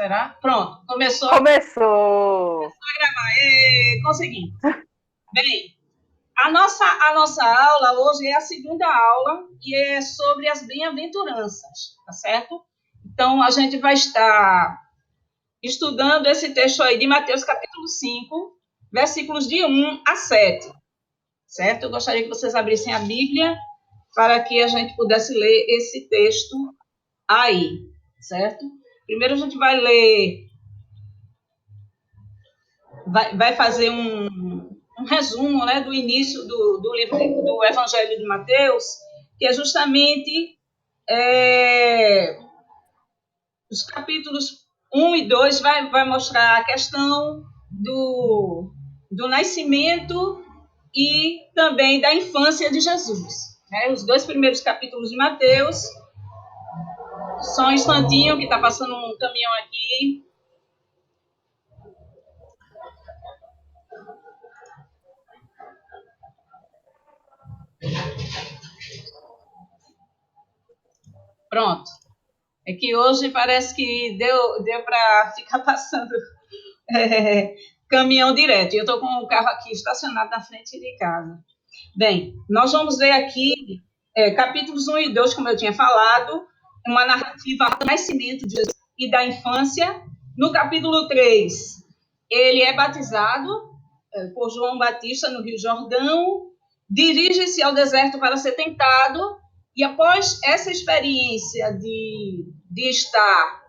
Será? Pronto, começou Começou! a gravar. Consegui. Bem, a nossa aula hoje é a segunda aula e é sobre as bem-aventuranças, tá certo? Então, a gente vai estar estudando esse texto aí de Mateus capítulo 5, versículos de 1 a 7, certo? Eu gostaria que vocês abrissem a Bíblia para que a gente pudesse ler esse texto aí, certo? Primeiro a gente vai ler, vai fazer um resumo, né, do início do livro do Evangelho de Mateus, que é justamente os capítulos 1 e 2 vai mostrar a questão do nascimento e também da infância de Jesus. Né? Os dois primeiros capítulos de Mateus. Só um instantinho que está passando um caminhão aqui. Pronto. É que hoje parece que deu para ficar passando caminhão direto. E eu estou com o carro aqui estacionado na frente de casa. Bem, nós vamos ver aqui capítulos 1 e 2, como eu tinha falado, uma narrativa do nascimento de Jesus e da infância. No capítulo 3, ele é batizado por João Batista no Rio Jordão, dirige-se ao deserto para ser tentado, e após essa experiência de estar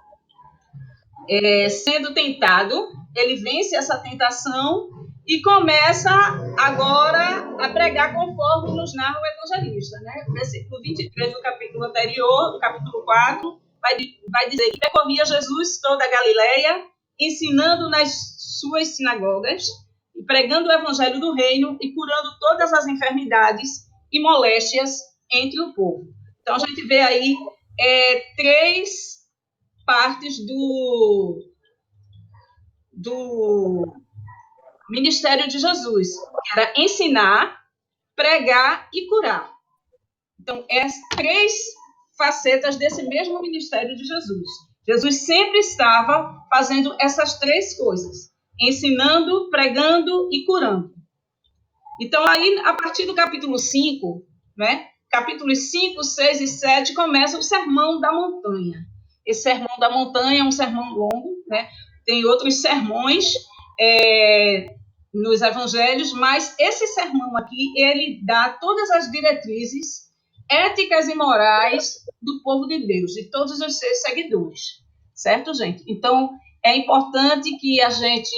sendo tentado, ele vence essa tentação e começa agora a pregar conforme nos narra o evangelista. Né? O versículo 23 do capítulo anterior, do capítulo 4, vai dizer que percorria Jesus toda a Galileia, ensinando nas suas sinagogas, e pregando o evangelho do reino e curando todas as enfermidades e moléstias entre o povo. Então, a gente vê aí três partes do ministério de Jesus, que era ensinar, pregar e curar. Então, três facetas desse mesmo ministério de Jesus. Jesus sempre estava fazendo essas três coisas, ensinando, pregando e curando. Então, aí, a partir do capítulo 5, né, capítulos 5, 6 e 7, começa o Sermão da Montanha. Esse Sermão da Montanha é um sermão longo, né? Tem outros sermões nos evangelhos, mas esse sermão aqui, ele dá todas as diretrizes éticas e morais do povo de Deus, de todos os seus seguidores. Certo, gente? Então, é importante que a gente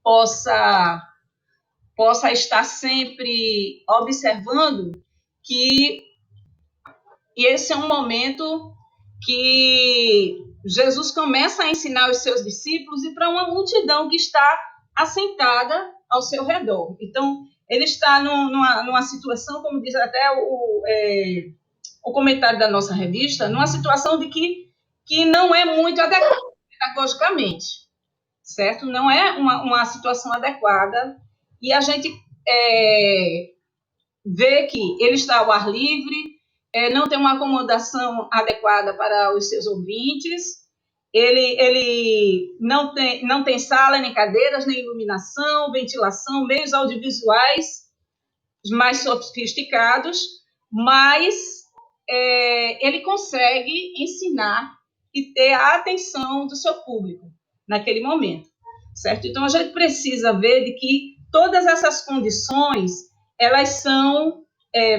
possa estar sempre observando que esse é um momento que Jesus começa a ensinar os seus discípulos e para uma multidão que está assentada ao seu redor. Então, ele está numa situação, como diz até o comentário da nossa revista, numa situação de que não é muito adequada pedagogicamente, certo? Não é uma situação adequada, e a gente vê que ele está ao ar livre, não tem uma acomodação adequada para os seus ouvintes, ele não tem sala, nem cadeiras, nem iluminação, ventilação, meios audiovisuais mais sofisticados, mas ele consegue ensinar e ter a atenção do seu público naquele momento, certo? Então, a gente precisa ver de que todas essas condições, elas são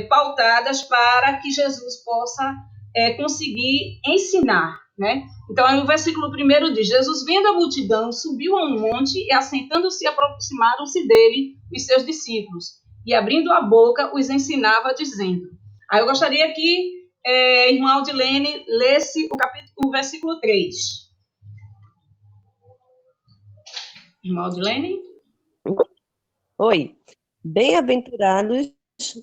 pautadas para que Jesus possa conseguir ensinar, né? Então, aí o versículo 1 diz: Jesus, vendo a multidão, subiu a um monte e, assentando-se, aproximaram-se dele os seus discípulos, e, abrindo a boca, os ensinava, dizendo... Aí eu gostaria que irmã Aldilene lesse o versículo 3. Irmã Aldilene? Oi. Bem-aventurados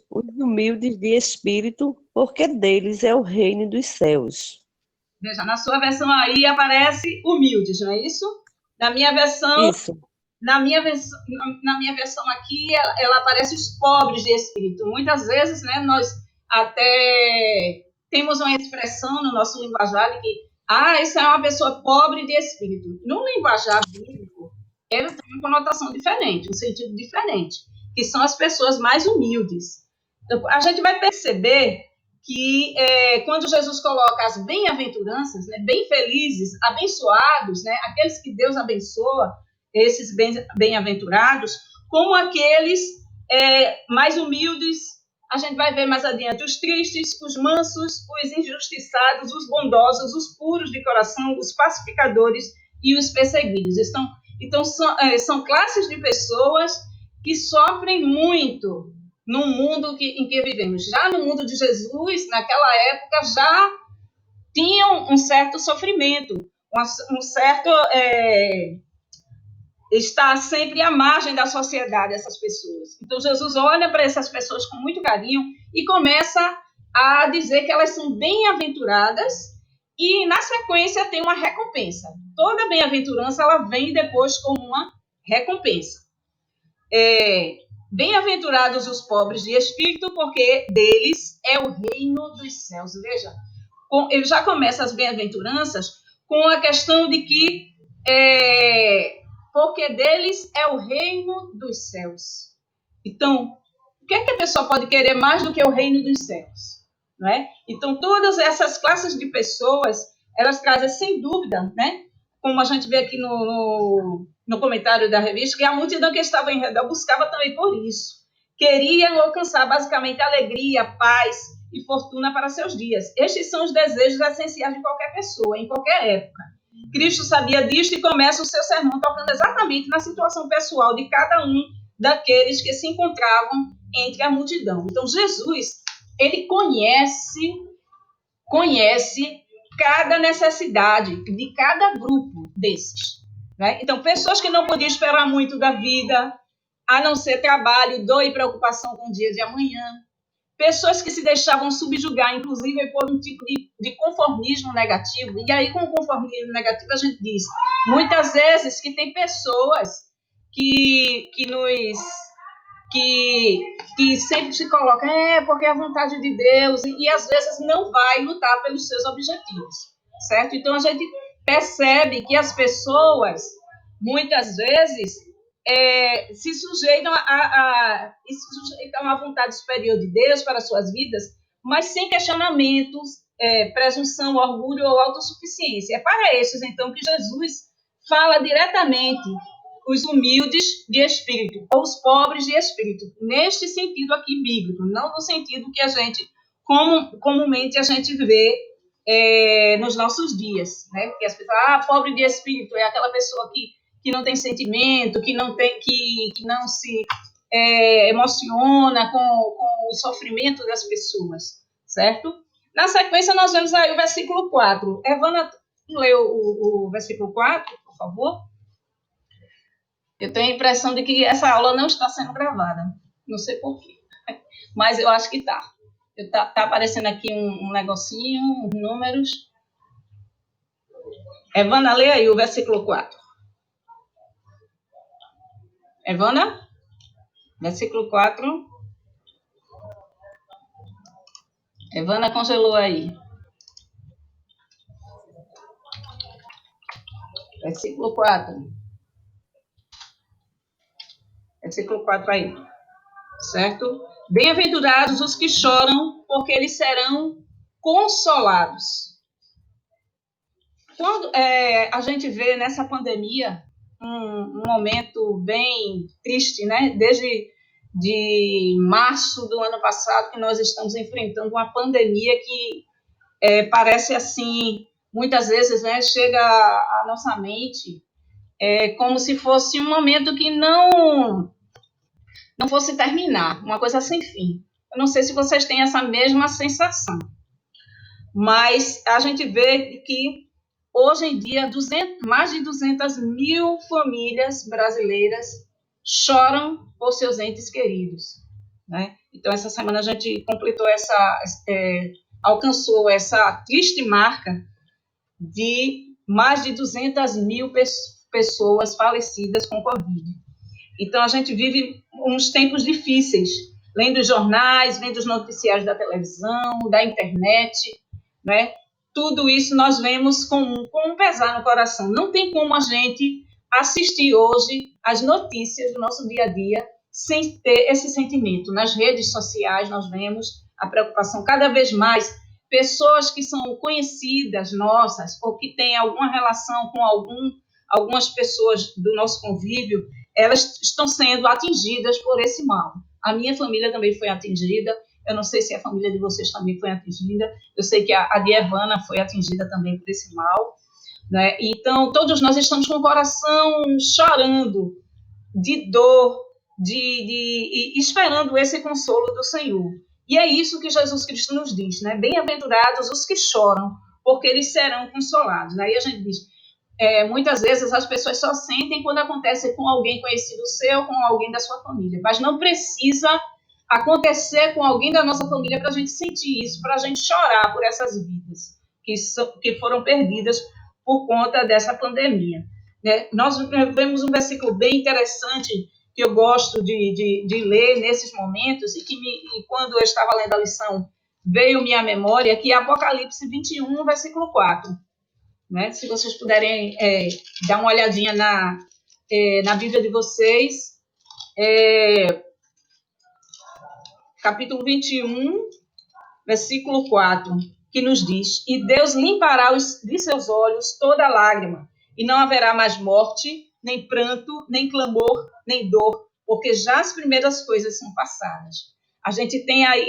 os humildes de espírito, porque deles é o reino dos céus. Veja, na sua versão aí aparece humildes, não é isso? Na minha versão, Isso. na minha versão aqui, ela aparece os pobres de espírito. Muitas vezes, né, nós até temos uma expressão no nosso linguajar que essa é uma pessoa pobre de espírito. No linguajar bíblico, ele tem uma conotação diferente, um sentido diferente, que são as pessoas mais humildes. Então, a gente vai perceber que quando Jesus coloca as bem-aventuranças, né, bem felizes, abençoados, né, aqueles que Deus abençoa, esses bem-aventurados, como aqueles mais humildes. A gente vai ver mais adiante os tristes, os mansos, os injustiçados, os bondosos, os puros de coração, os pacificadores e os perseguidos. Então são classes de pessoas que sofrem muito no mundo em que vivemos. Já no mundo de Jesus, naquela época, já tinham um certo sofrimento, um certo estar sempre à margem da sociedade, essas pessoas. Então, Jesus olha para essas pessoas com muito carinho e começa a dizer que elas são bem-aventuradas e, na sequência, tem uma recompensa. Toda bem-aventurança, ela vem depois como uma recompensa. Bem-aventurados os pobres de espírito, porque deles é o reino dos céus. Veja, ele já começa as bem-aventuranças com a questão de que porque deles é o reino dos céus. Então, o que é que a pessoa pode querer mais do que o reino dos céus? Não é? Então, todas essas classes de pessoas, elas trazem, sem dúvida, né? Como a gente vê aqui no comentário da revista, que a multidão que estava em redor buscava também por isso. Queriam alcançar, basicamente, alegria, paz e fortuna para seus dias. Estes são os desejos essenciais de qualquer pessoa, em qualquer época. Cristo sabia disto e começa o seu sermão tocando exatamente na situação pessoal de cada um daqueles que se encontravam entre a multidão. Então, Jesus, ele conhece cada necessidade de cada grupo desses. Né? Então, pessoas que não podiam esperar muito da vida, a não ser trabalho, dor e preocupação com o dia de amanhã. Pessoas que se deixavam subjugar, inclusive, por um tipo de conformismo negativo. E aí, com o conformismo negativo, a gente diz, muitas vezes, que tem pessoas que sempre se colocam, porque é a vontade de Deus, e às vezes não vai lutar pelos seus objetivos, certo? Então, a gente percebe que as pessoas, muitas vezes, se sujeitam à vontade superior de Deus para as suas vidas, mas sem questionamentos, presunção, orgulho ou autossuficiência. É para esses, então, que Jesus fala diretamente os humildes de espírito, ou os pobres de espírito, neste sentido aqui bíblico, não no sentido que a gente, comumente a gente vê nos nossos dias, né? Porque as pessoas, pobre de espírito é aquela pessoa que não tem sentimento, que não se emociona com o sofrimento das pessoas, certo? Na sequência, nós vemos aí o versículo 4. Evana, lê o versículo 4, por favor. Eu tenho a impressão de que essa aula não está sendo gravada. Não sei porquê, mas eu acho que está. Está aparecendo aqui um negocinho, uns números. Evana, lê aí o versículo 4. Evana? Versículo 4. Evana congelou aí. Versículo 4. Versículo 4 aí. Certo? Bem-aventurados os que choram, porque eles serão consolados. Quando a gente vê nessa pandemia um momento bem triste, né? Desde de março do ano passado que nós estamos enfrentando uma pandemia que parece assim, muitas vezes, né, chega à nossa mente como se fosse um momento que não fosse terminar, uma coisa sem fim. Eu não sei se vocês têm essa mesma sensação, mas a gente vê que hoje em dia mais de 200 mil famílias brasileiras choram por seus entes queridos, né? Então, essa semana a gente completou alcançou essa triste marca de mais de 200 mil pessoas falecidas com Covid. Então, a gente vive uns tempos difíceis, lendo os jornais, vendo os noticiários da televisão, da internet, né? tudo isso nós vemos com um pesar no coração. Não tem como a gente assistir hoje as notícias do nosso dia a dia sem ter esse sentimento. Nas redes sociais nós vemos a preocupação cada vez mais. Pessoas que são conhecidas nossas ou que têm alguma relação com algumas pessoas do nosso convívio, elas estão sendo atingidas por esse mal. A minha família também foi atingida. Eu não sei se a família de vocês também foi atingida. Eu sei que a de Evana foi atingida também por esse mal, né? Então, todos nós estamos com o coração chorando de dor, de esperando esse consolo do Senhor. E é isso que Jesus Cristo nos diz, né? Bem-aventurados os que choram, porque eles serão consolados. Aí a gente diz, muitas vezes as pessoas só sentem quando acontece com alguém conhecido seu, com alguém da sua família, mas não precisa acontecer com alguém da nossa família para a gente sentir isso, para a gente chorar por essas vidas que foram perdidas por conta dessa pandemia. Né? Nós vemos um versículo bem interessante que eu gosto de ler nesses momentos e quando eu estava lendo a lição veio-me à memória, que é Apocalipse 21, versículo 4. Né? Se vocês puderem dar uma olhadinha na Bíblia de vocês, capítulo 21, versículo 4, que nos diz: E Deus limpará de seus olhos toda lágrima, e não haverá mais morte, nem pranto, nem clamor, nem dor, porque já as primeiras coisas são passadas. A gente tem aí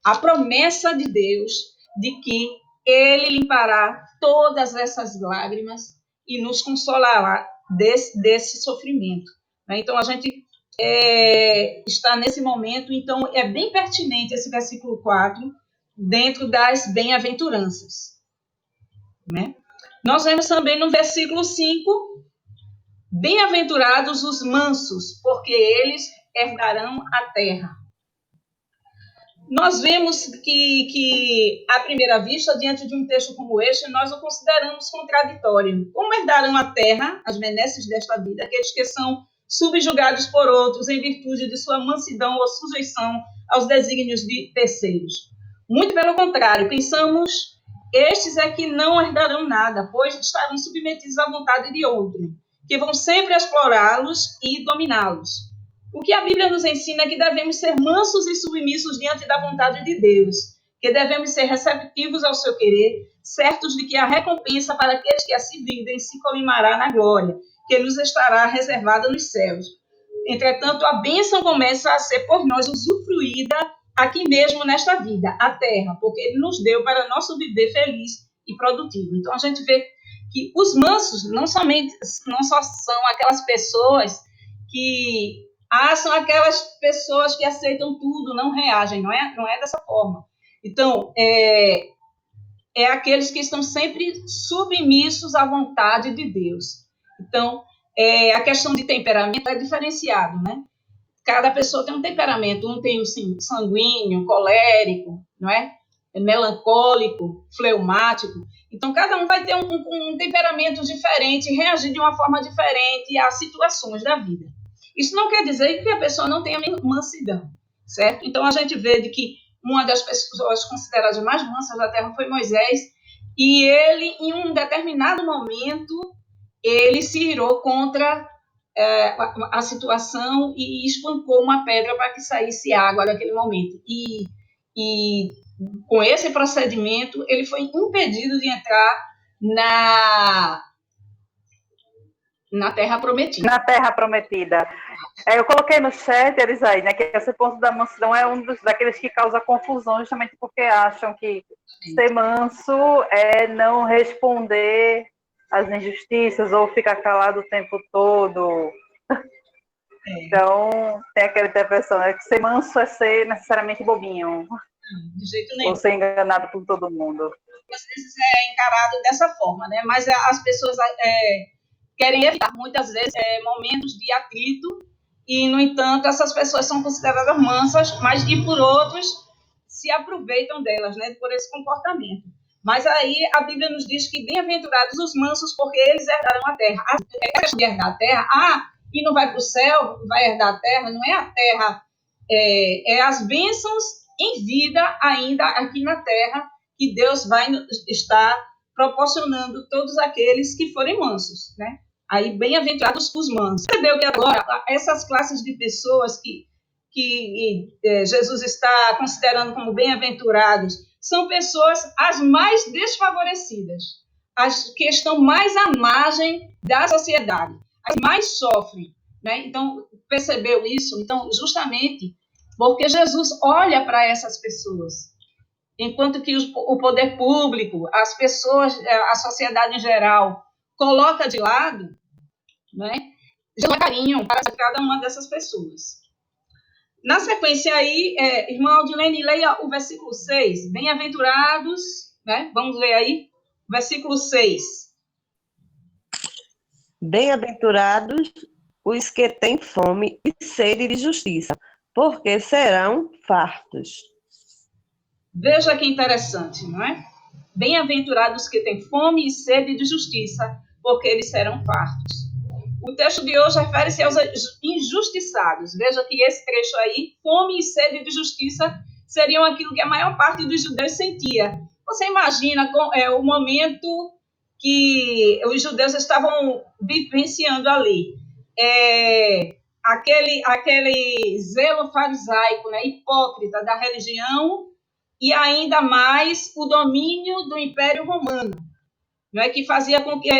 a promessa de Deus de que Ele limpará todas essas lágrimas e nos consolará desse sofrimento. Então, a gente está nesse momento, então é bem pertinente esse versículo 4 dentro das bem-aventuranças. Né? Nós vemos também no versículo 5, bem-aventurados os mansos, porque eles herdarão a terra. Nós vemos que, à primeira vista, diante de um texto como este, nós o consideramos contraditório. Como herdarão a terra, as benesses desta vida, aqueles que são subjugados por outros em virtude de sua mansidão ou sujeição aos desígnios de terceiros? Muito pelo contrário, pensamos, estes é que não herdarão nada, pois estarão submetidos à vontade de outro, que vão sempre explorá-los e dominá-los. O que a Bíblia nos ensina é que devemos ser mansos e submissos diante da vontade de Deus, que devemos ser receptivos ao seu querer, certos de que a recompensa para aqueles que assim vivem se colimará na glória, que nos estará reservada nos céus. Entretanto, a bênção começa a ser por nós usufruída aqui mesmo nesta vida, a terra, porque Ele nos deu para nosso viver feliz e produtivo. Então, a gente vê que os mansos não só são aquelas pessoas que são aquelas pessoas que aceitam tudo, não reagem, não é dessa forma. Então, é aqueles que estão sempre submissos à vontade de Deus. Então, a questão de temperamento é diferenciado, né? Cada pessoa tem um temperamento, um tem assim, sanguíneo, colérico, não é? Melancólico, fleumático. Então, cada um vai ter um temperamento diferente, reagir de uma forma diferente às situações da vida. Isso não quer dizer que a pessoa não tenha mansidão, certo? Então, a gente vê de que uma das pessoas consideradas mais mansas da terra foi Moisés, e ele, em um determinado momento, ele se irou contra a situação e espancou uma pedra para que saísse água naquele momento. E com esse procedimento, ele foi impedido de entrar na Terra Prometida. Na Terra Prometida. Eu coloquei no chat, Elisai, né, que esse ponto da mansidão é daqueles que causa confusão, justamente porque acham que ser manso é não responder às injustiças ou ficar calado o tempo todo. Então, tem aquela interpretação, né, que ser manso é ser necessariamente bobinho. De jeito nenhum. Ou ser enganado por todo mundo. Às vezes é encarado dessa forma, né? Mas as pessoas querem evitar, muitas vezes, momentos de atrito, e, no entanto, essas pessoas são consideradas mansas, mas e por outros se aproveitam delas, né? Por esse comportamento. Mas aí a Bíblia nos diz que bem-aventurados os mansos, porque eles herdarão a terra. A questão de herdar a terra, e não vai para o céu, vai herdar a terra, não é a terra, é as bênçãos em vida ainda aqui na terra que Deus vai estar proporcionando todos aqueles que forem mansos, né? Aí, bem-aventurados os mansos. Percebeu que agora, essas classes de pessoas que Jesus está considerando como bem-aventurados, são pessoas as mais desfavorecidas, as que estão mais à margem da sociedade, as que mais sofrem, né? Então, percebeu isso? Então, justamente porque Jesus olha para essas pessoas, enquanto que o poder público, as pessoas, a sociedade em geral, coloca de lado, né? Jesus carinho para cada uma dessas pessoas. Na sequência aí, irmão Aldilene, leia o versículo 6. Bem-aventurados, né? Vamos ler aí, versículo 6. Bem-aventurados os que têm fome e sede de justiça, porque serão fartos. Veja que interessante, não é? Bem-aventurados que têm fome e sede de justiça, porque eles serão fartos. O texto de hoje refere-se aos injustiçados. Veja que esse trecho aí, fome e sede de justiça, seriam aquilo que a maior parte dos judeus sentia. Você imagina o momento que os judeus estavam vivenciando ali. Aquele zelo farisaico, né, hipócrita da religião, e ainda mais o domínio do Império Romano, né, que fazia com que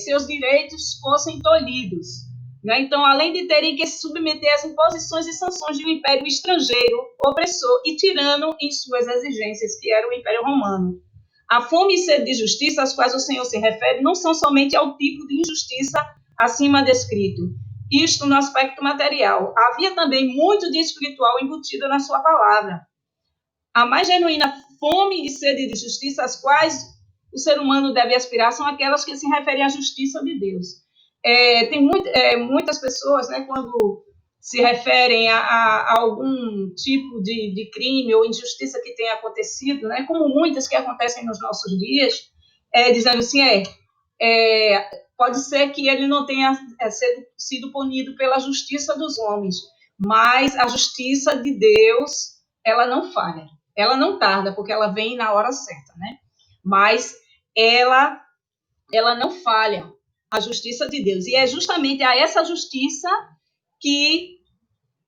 seus direitos fossem tolhidos. Né? Então, além de terem que se submeter às imposições e sanções de um império estrangeiro, opressor e tirano em suas exigências, que era o Império Romano. A fome e sede de justiça às quais o Senhor se refere não são somente ao tipo de injustiça acima descrito, isto no aspecto material. Havia também muito de espiritual embutido na sua palavra. A mais genuína fome e sede de justiça às quais o ser humano deve aspirar são aquelas que se referem à justiça de Deus. Tem muitas pessoas, né, quando se referem a algum tipo de crime ou injustiça que tenha acontecido, né, como muitas que acontecem nos nossos dias, dizendo assim, pode ser que ele não tenha sido punido pela justiça dos homens, mas a justiça de Deus, ela não falha. Ela não tarda, porque ela vem na hora certa, né? Mas ela não falha, a justiça de Deus. E é justamente a essa justiça que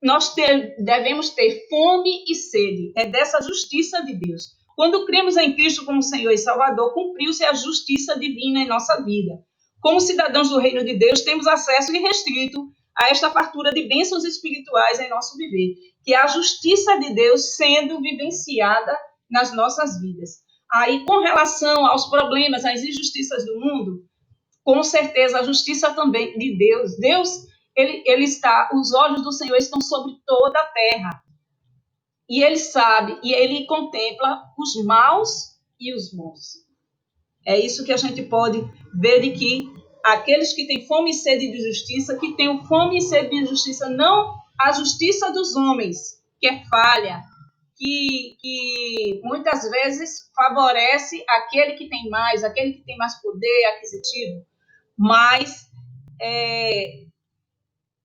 nós devemos ter fome e sede. É dessa justiça de Deus. Quando cremos em Cristo como Senhor e Salvador, cumpriu-se a justiça divina em nossa vida. Como cidadãos do reino de Deus, temos acesso irrestrito a esta fartura de bênçãos espirituais em nosso viver, que é a justiça de Deus sendo vivenciada nas nossas vidas. Aí, com relação aos problemas, às injustiças do mundo, com certeza a justiça também de Deus. Deus, ele está, os olhos do Senhor estão sobre toda a terra. E ele sabe, e ele contempla os maus e os bons. É isso que a gente pode ver, de que aqueles que têm fome e sede de justiça, que têm fome e sede de justiça, não a justiça dos homens, que é falha, que muitas vezes favorece aquele que tem mais poder aquisitivo, mas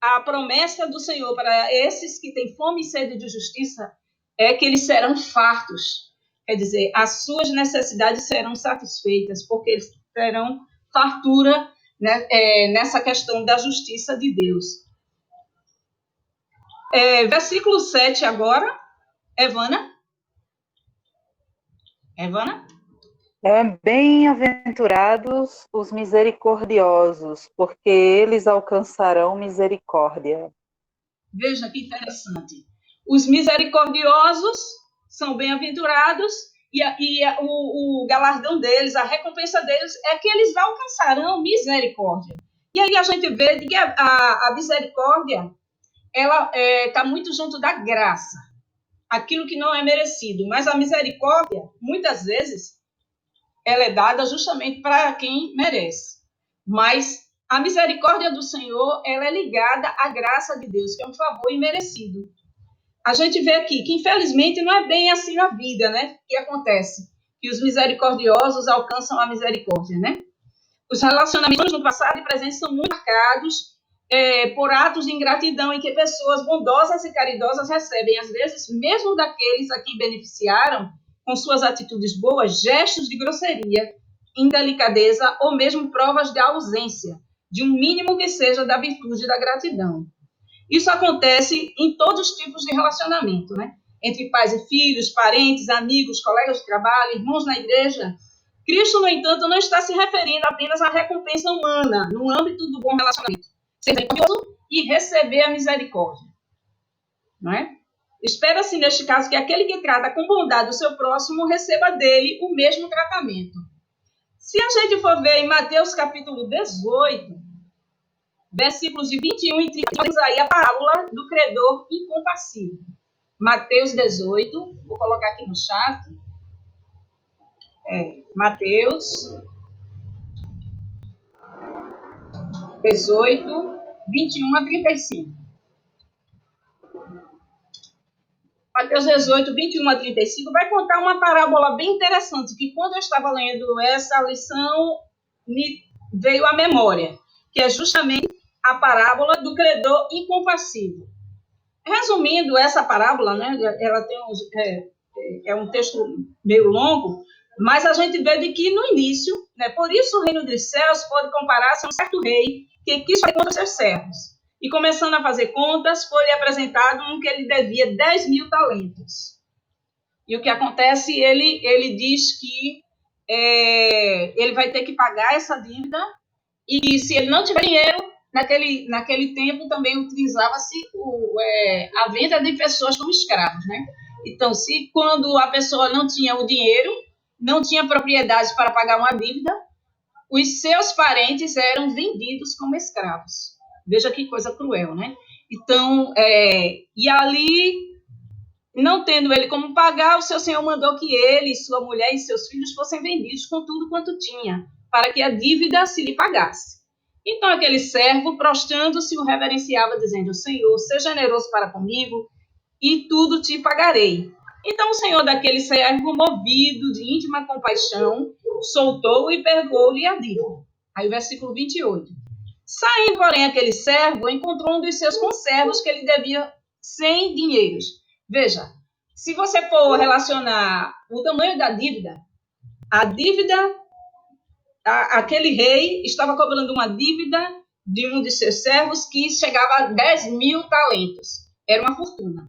a promessa do Senhor para esses que têm fome e sede de justiça é que eles serão fartos. Quer dizer, as suas necessidades serão satisfeitas, porque eles terão fartura, né, nessa questão da justiça de Deus. Versículo 7 agora. Evana? Bem-aventurados os misericordiosos, porque eles alcançarão misericórdia. Veja que interessante. Os misericordiosos são bem-aventurados e o galardão deles, a recompensa deles é que eles alcançarão misericórdia. E aí a gente vê que a misericórdia, ela está muito junto da graça, aquilo que não é merecido. Mas a misericórdia, muitas vezes, ela é dada justamente para quem merece. Mas a misericórdia do Senhor, ela é ligada à graça de Deus, que é um favor imerecido. A gente vê aqui que, infelizmente, não é bem assim na vida, né? O que acontece? Que os misericordiosos alcançam a misericórdia, né? Os relacionamentos no passado e presente são muito marcados por atos de ingratidão em que pessoas bondosas e caridosas recebem, às vezes, mesmo daqueles a quem beneficiaram, com suas atitudes boas, gestos de grosseria, indelicadeza ou mesmo provas de ausência, de um mínimo que seja da virtude e da gratidão. Isso acontece em todos os tipos de relacionamento, né? Entre pais e filhos, parentes, amigos, colegas de trabalho, irmãos na igreja. Cristo, no entanto, não está se referindo apenas à recompensa humana no âmbito do bom relacionamento, ser misericordioso e receber a misericórdia, não é? Espera-se, neste caso, que aquele que trata com bondade o seu próximo receba dele o mesmo tratamento. Se a gente for ver em Mateus capítulo 18, versículos de 21 e 30, temos aí a parábola do credor incompassivo. Mateus 18, vou colocar aqui no chat. Mateus 18, 21 a 35. Mateus 18, 21 a 35 vai contar uma parábola bem interessante, que quando eu estava lendo essa lição, me veio à memória, que é justamente a parábola do credor incompassivo. Resumindo essa parábola, né, ela tem um texto meio longo, mas a gente vê de que no início, né, por isso o reino dos céus pode comparar-se a um certo rei que quis fazer conta dos seus servos. E começando a fazer contas, foi-lhe apresentado um que ele devia 10.000 talentos. E o que acontece, ele diz que ele vai ter que pagar essa dívida, e se ele não tiver dinheiro, naquele tempo também utilizava-se a venda de pessoas como escravos, né? Então, quando a pessoa não tinha o dinheiro, não tinha propriedades para pagar uma dívida, os seus parentes eram vendidos como escravos. Veja que coisa cruel, né? Então, e ali, não tendo ele como pagar, o seu senhor mandou que ele, sua mulher e seus filhos fossem vendidos com tudo quanto tinha, para que a dívida se lhe pagasse. Então, aquele servo, prostrando-se, o reverenciava, dizendo: Senhor, seja generoso para comigo, e tudo te pagarei. Então, o senhor daquele servo, movido de íntima compaixão, soltou-o e perdoou-lhe a dívida. Aí o versículo 28. Saindo, porém, aquele servo, encontrou um dos seus conservos que ele devia 100 dinheiros. Veja, se você for relacionar o tamanho da dívida, a dívida, aquele rei estava cobrando uma dívida de um de seus servos que chegava a 10.000 talentos. Era uma fortuna,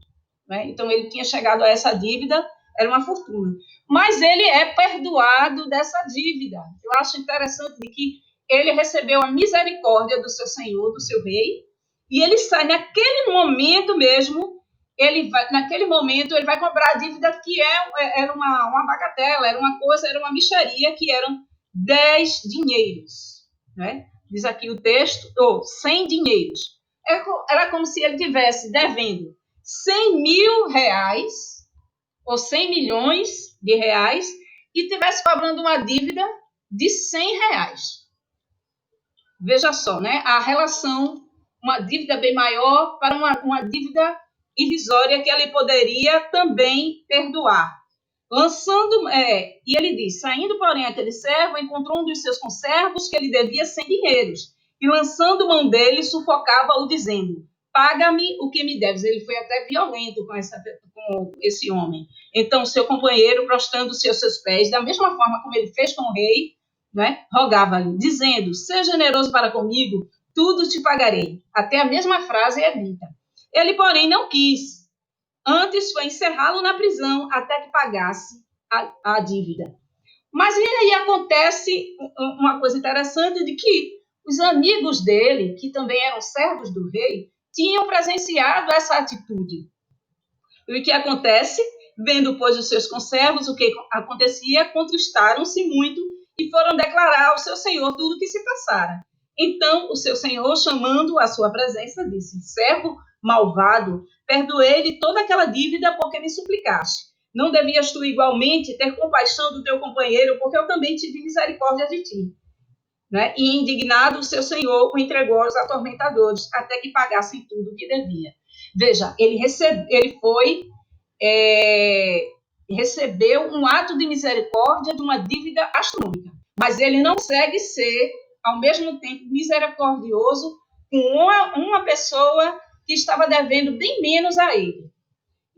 né? Então, ele tinha chegado a essa dívida, era uma fortuna. Mas ele é perdoado dessa dívida. Eu acho interessante de que ele recebeu a misericórdia do seu senhor, do seu rei, e ele sai naquele momento mesmo, ele vai cobrar a dívida que era uma bagatela, era uma coisa, era uma mixaria, que eram 10 dinheiros, né? Diz aqui o texto, 100 dinheiros. Era como se ele tivesse devendo 100 mil reais, ou 100 milhões de reais, e tivesse cobrando uma dívida de 100 reais. Veja só, né? A relação, uma dívida bem maior para uma dívida irrisória que ele poderia também perdoar. E ele diz: saindo, porém, aquele servo, encontrou um dos seus conservos que ele devia 100 dinheiros, e lançando mão dele, sufocava-o, dizendo: paga-me o que me deves. Ele foi até violento com esse homem. Então, seu companheiro, prostrando-se aos seus pés, da mesma forma como ele fez com o rei, né, rogava-lhe, dizendo: seja generoso para comigo, tudo te pagarei. Até a mesma frase é dita. Ele, porém, não quis. Antes foi encerrá-lo na prisão até que pagasse a dívida. Mas aí acontece uma coisa interessante, de que os amigos dele, que também eram servos do rei, tinham presenciado essa atitude. E o que acontece? Vendo, pois, os seus conservos, o que acontecia, contristaram-se muito e foram declarar ao seu senhor tudo o que se passara. Então, o seu senhor, chamando-o à sua presença, disse: servo malvado, perdoei-lhe toda aquela dívida porque me suplicaste. Não devias tu igualmente ter compaixão do teu companheiro, porque eu também tive misericórdia de ti. Né? E indignado, o seu senhor o entregou aos atormentadores, até que pagassem tudo o que devia. Veja, ele recebeu um ato de misericórdia de uma dívida astronômica, mas ele não consegue ser, ao mesmo tempo, misericordioso com uma pessoa que estava devendo bem menos a ele.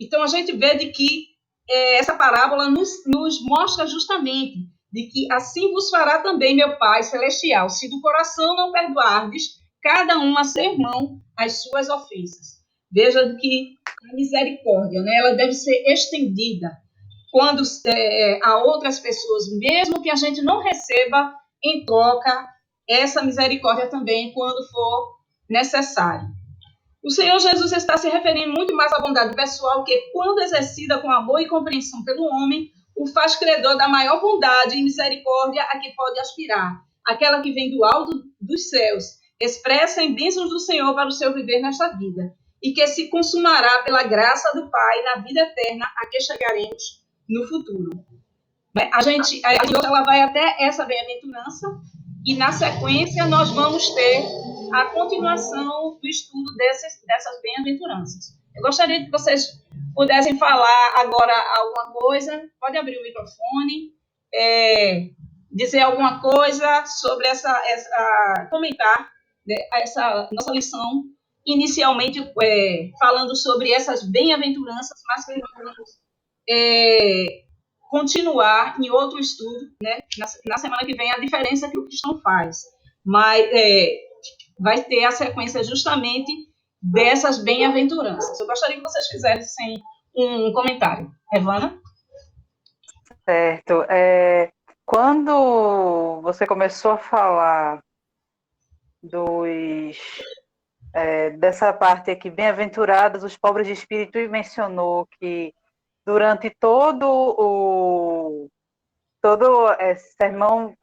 Então, a gente vê de que essa parábola nos mostra justamente de que assim vos fará também meu Pai Celestial, se do coração não perdoardes cada um a seu irmão as suas ofensas. Veja que a misericórdia, né, ela deve ser estendida quando a outras pessoas, mesmo que a gente não receba em troca essa misericórdia também quando for necessário. O Senhor Jesus está se referindo muito mais à bondade pessoal, que, quando exercida com amor e compreensão pelo homem, o faz credor da maior bondade e misericórdia a que pode aspirar, aquela que vem do alto dos céus, expressa em bênçãos do Senhor para o seu viver nesta vida, e que se consumará pela graça do Pai na vida eterna a que chegaremos no futuro. A gente ela vai até essa bem-aventurança, e na sequência nós vamos ter a continuação do estudo dessas bem-aventuranças. Eu gostaria que vocês pudessem falar agora alguma coisa. Pode abrir o microfone, dizer alguma coisa sobre comentar, né, essa nossa lição, inicialmente falando sobre essas bem-aventuranças, mas que nós vamos continuar em outro estudo, né, na semana que vem, a diferença que o cristão faz. Mas vai ter a sequência justamente dessas bem-aventuranças. Eu gostaria que vocês fizessem um comentário. Evana? Certo. Quando você começou a falar dessa parte aqui, bem-aventurados os pobres de espírito, e mencionou que durante todo esse sermão,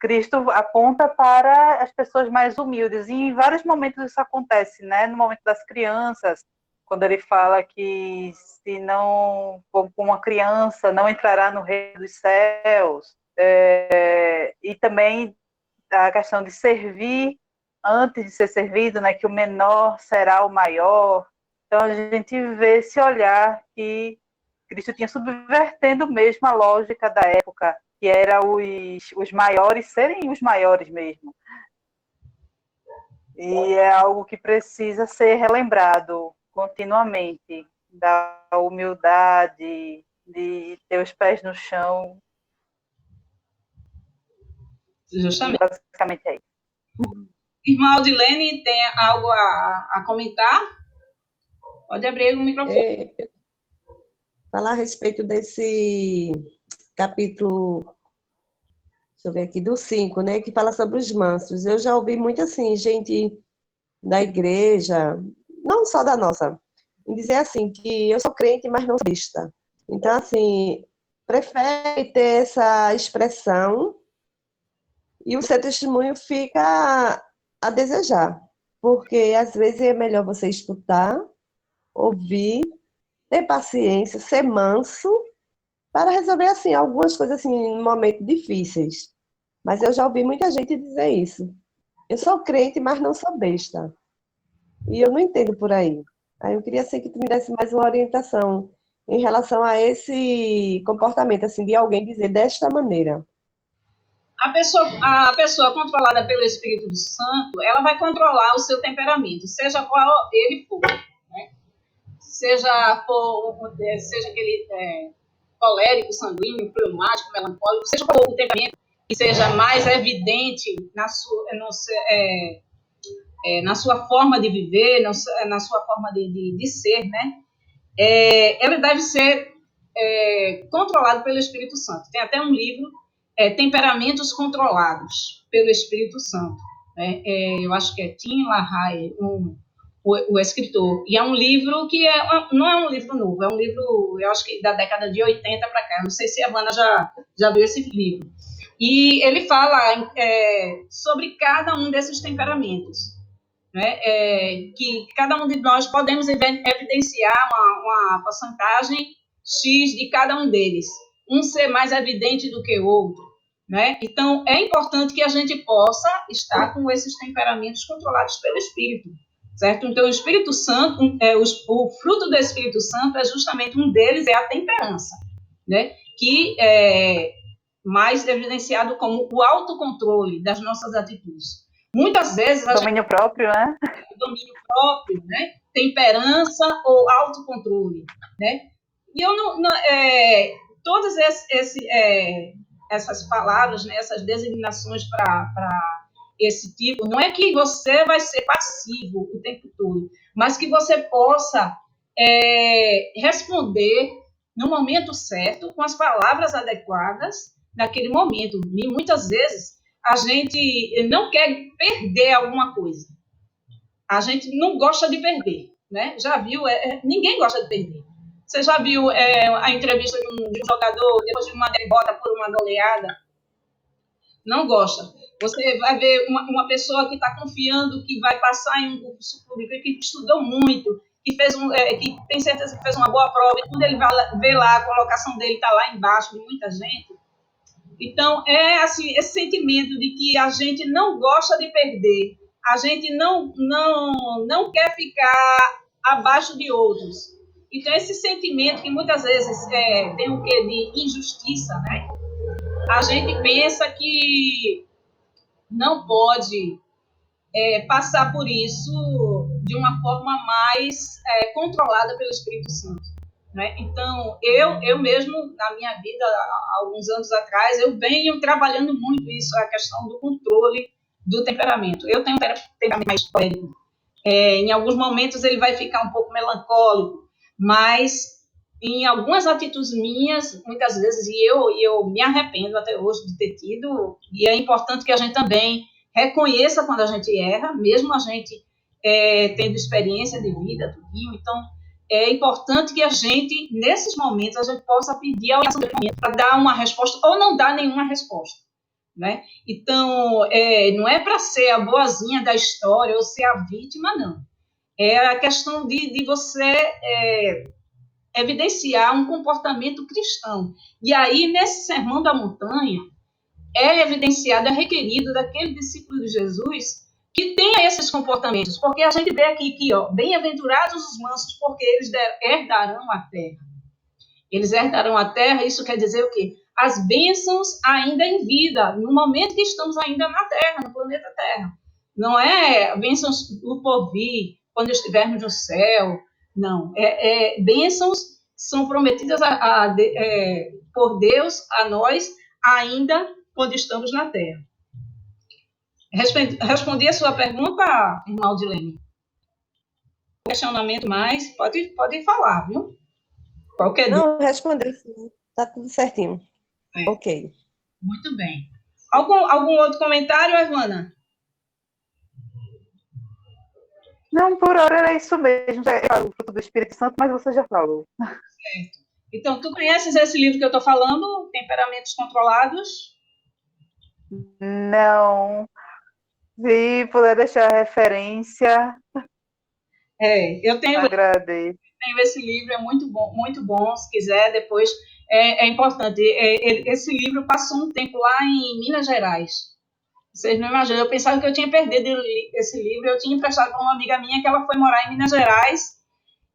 Cristo aponta para as pessoas mais humildes, e em vários momentos isso acontece, né? No momento das crianças, quando ele fala que se não for uma criança, não entrará no reino dos céus, e também a questão de servir antes de ser servido, né? Que o menor será o maior. Então a gente vê esse olhar que Cristo tinha subvertendo mesmo a lógica da época, que era os maiores serem os maiores mesmo. E é algo que precisa ser relembrado continuamente, da humildade, de ter os pés no chão. Justamente. E basicamente é isso. Irmã Aldilene, tem algo a comentar? Pode abrir o microfone. Falar a respeito desse capítulo, deixa eu ver aqui, do 5, né, que fala sobre os mansos. Eu já ouvi muito assim, gente da igreja, não só da nossa, dizer assim, que eu sou crente, mas não sou besta. Então, assim, prefere ter essa expressão e o seu testemunho fica a desejar, porque às vezes é melhor você escutar, ouvir, ter paciência, ser manso, para resolver assim algumas coisas assim em momentos difíceis. Mas eu já ouvi muita gente dizer isso. Eu sou crente, mas não sou besta. E eu não entendo por aí. Aí eu queria assim que tu me desse mais uma orientação em relação a esse comportamento assim de alguém dizer desta maneira. A pessoa controlada pelo Espírito Santo, ela vai controlar o seu temperamento, seja qual ele for, né? Seja aquele colérico, sanguíneo, fleumático, melancólico, seja qual o temperamento que seja mais evidente na sua forma de viver, na sua forma de ser, né? Ele deve ser controlado pelo Espírito Santo. Tem até um livro, Temperamentos Controlados pelo Espírito Santo. Né? Eu acho que é Tim LaHaye, o escritor. E é um livro que não é um livro novo, é um livro, eu acho que da década de 80 para cá. Não sei se a Havana já viu esse livro. E ele fala sobre cada um desses temperamentos. Né? Que cada um de nós podemos evidenciar uma porcentagem X de cada um deles, um ser mais evidente do que o outro, né? Então, é importante que a gente possa estar com esses temperamentos controlados pelo Espírito, certo? Então, o Espírito Santo, o fruto do Espírito Santo é justamente um deles, é a temperança, né? Que é mais evidenciado como o autocontrole das nossas atitudes. Muitas vezes... Domínio próprio, né? Domínio próprio, né? Temperança ou autocontrole, né? E eu todas essas palavras, né, essas designações para esse tipo, não é que você vai ser passivo o tempo todo, mas que você possa responder no momento certo, com as palavras adequadas naquele momento. E muitas vezes a gente não quer perder alguma coisa. A gente não gosta de perder, né? Já viu? Ninguém gosta de perder. Você já viu a entrevista de um jogador depois de uma derrota por uma goleada? Não gosta. Você vai ver uma pessoa que está confiando que vai passar em um concurso público, que estudou muito, que tem certeza que fez uma boa prova, e quando ele vai ver lá, a colocação dele está lá embaixo de muita gente. Então, assim, esse sentimento de que a gente não gosta de perder, a gente não quer ficar abaixo de outros. Então, esse sentimento que muitas vezes tem o quê de injustiça, né? A gente pensa que não pode passar por isso de uma forma mais controlada pelo Espírito Santo. Né? Então, eu mesmo, na minha vida, há alguns anos atrás, eu venho trabalhando muito isso, a questão do controle do temperamento. Eu tenho um temperamento mais colérico. Em alguns momentos ele vai ficar um pouco melancólico, mas em algumas atitudes minhas, muitas vezes, e eu me arrependo até hoje de ter tido, e é importante que a gente também reconheça quando a gente erra, mesmo a gente tendo experiência de vida, tudinho. Então, é importante que a gente, nesses momentos, a gente possa pedir a oração para dar uma resposta ou não dar nenhuma resposta. Né? Então, não é para ser a boazinha da história ou ser a vítima, não. É a questão de você evidenciar um comportamento cristão. E aí, nesse Sermão da Montanha, é evidenciado, é requerido daquele discípulo de Jesus que tenha esses comportamentos, porque a gente vê aqui que, bem-aventurados os mansos, porque eles herdarão a terra. Eles herdarão a terra, isso quer dizer o quê? As bênçãos ainda em vida, no momento que estamos ainda na terra, no planeta Terra. Não é bênçãos do porvir, quando estivermos no céu, não. Bênçãos são prometidas por Deus a nós ainda quando estamos na Terra. Respondi a sua pergunta, irmã Aldilene? Questionamento mais? Pode falar, viu? Qualquer dúvida. Não, respondeu sim. Tá tudo certinho. Ok. Muito bem. Algum outro comentário, Ivana? Não, por hora era isso mesmo. É o fruto do Espírito Santo, mas você já falou. Certo. Então, tu conheces esse livro que eu estou falando, Temperamentos Controlados? Não. Se puder deixar a referência, Eu tenho agradeço. esse livro, é muito bom, se quiser, depois é importante. Esse livro passou um tempo lá em Minas Gerais. Vocês não imaginam, eu pensava que eu tinha perdido esse livro, eu tinha emprestado para uma amiga minha que ela foi morar em Minas Gerais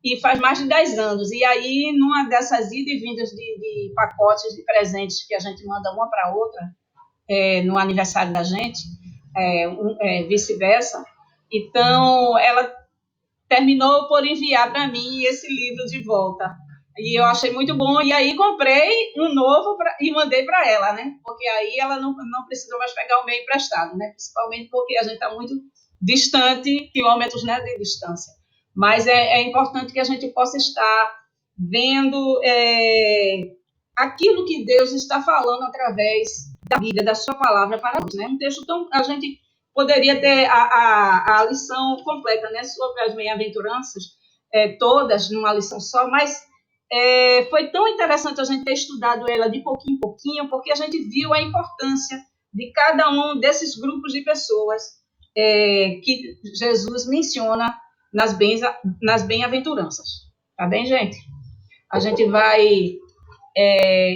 e faz mais de 10 anos. E aí, numa dessas idas e vindas de pacotes de presentes que a gente manda uma para outra, no aniversário da gente, vice-versa, então ela terminou por enviar para mim esse livro de volta. E eu achei muito bom, e aí comprei um novo e mandei para ela, né? Porque aí ela não precisou mais pegar o meu emprestado, né? Principalmente porque a gente está muito distante, quilômetros, né, de distância. Mas é importante que a gente possa estar vendo aquilo que Deus está falando através da Bíblia, da sua palavra para nós, né? Um texto tão... A gente poderia ter a lição completa, né, sobre as bem-aventuranças, todas numa lição só, mas foi tão interessante a gente ter estudado ela de pouquinho em pouquinho, porque a gente viu a importância de cada um desses grupos de pessoas que Jesus menciona nas bem-aventuranças. Tá bem, gente? A gente vai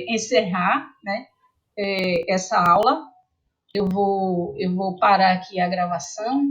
encerrar, né, essa aula. Eu vou parar aqui a gravação.